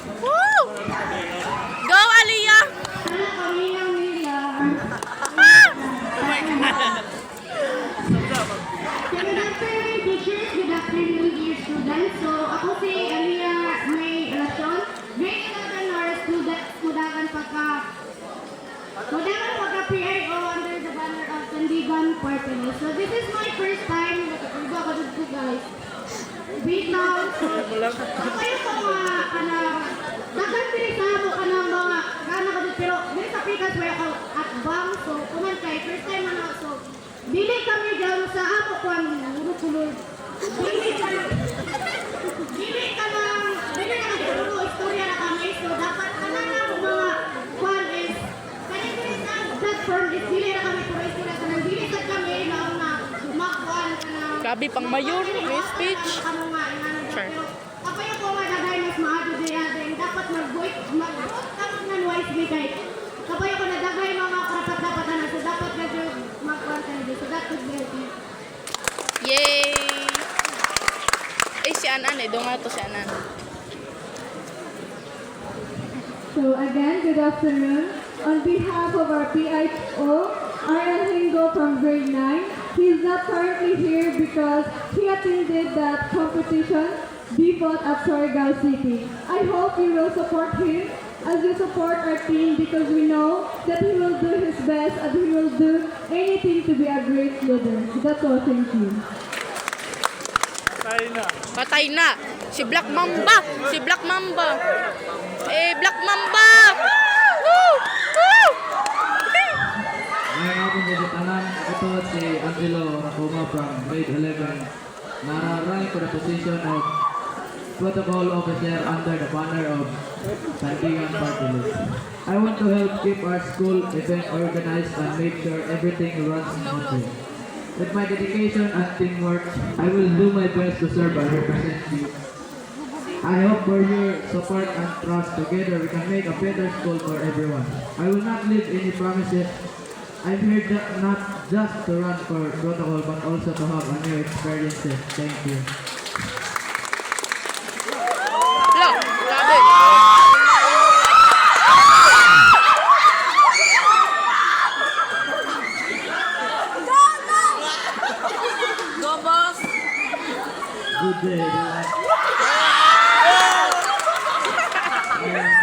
Woo! Go, Aliyah! Good afternoon, teachers. Good afternoon, dear students. So, ako si Aliyah May Rasyon. Grade 11 or Mudagan PIO under the banner of Sandigan Party List. So, this is my first time. Iba ko dito, guys. Wait now. So, kayo sa mga dagan pinisa mo ka ng mga ko dito. Pero, dito sa Pikas, wala ako at bang. So, kuman kay first time so, dili kami dyan sa ako kung ulog-ulog. Dili ka lang istorya na kami. So, dapat mga kwan is, kanina sa platform is dili na kami puro istorya ka nang dili sa kami na makwan ka na. Grabe pang mayor, may speech. Sure. Kapag ako madagay mas maado din, dapat mag-vote kami ng wisely guys. Kapag ako nadagay mga karapat-dapat na so dapat medyo mag-kwan ka nito. So that would be it. Yay! Eh, si Anan eh. Doon nga to si Anan. So again, good afternoon. On behalf of our PIO, Ariel Hingo from grade 9, he is not currently here because he attended that competition default at Surigao City. I hope you will support him as you support our team because we know that he will do his best and he will do anything to be a great leader. That's all, thank you. Patay na. Si Black Mamba. Si Black Mamba. Eh, Black Mamba! Woo! Woo! Ngayon akong gagitanan, ito si Angelo Racoma from grade 11. Nararank for the position of protocol officer under the banner of Sandigan Party List. I want to help keep our school event organized and make sure everything runs smoothly. With my dedication and teamwork, I will do my best to serve and represent you. I hope for your support and trust. Together we can make a better school for everyone. I will not leave any promises. I'm here not just to run for protocol but also to have a new experiences. Thank you. Look, grabe. Go, boss! Good day, everyone. I am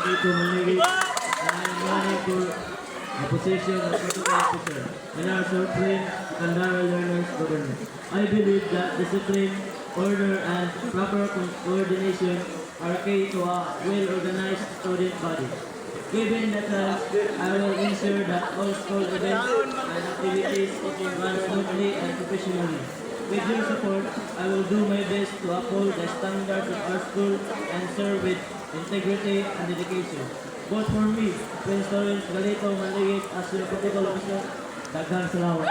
Dito Manigit and I am running for a position of protocol officer in our short train and our learners government. I believe that discipline, order, and proper coordination are key to a well-organized student body. Given the time, I will ensure that all school events and activities run smoothly and professionally. With your support, I will do my best to uphold the standards of our school and serve with integrity and dedication. Vote for me, Prince Lawrence Galito Manligit as your protocol officer. Daghang salamat.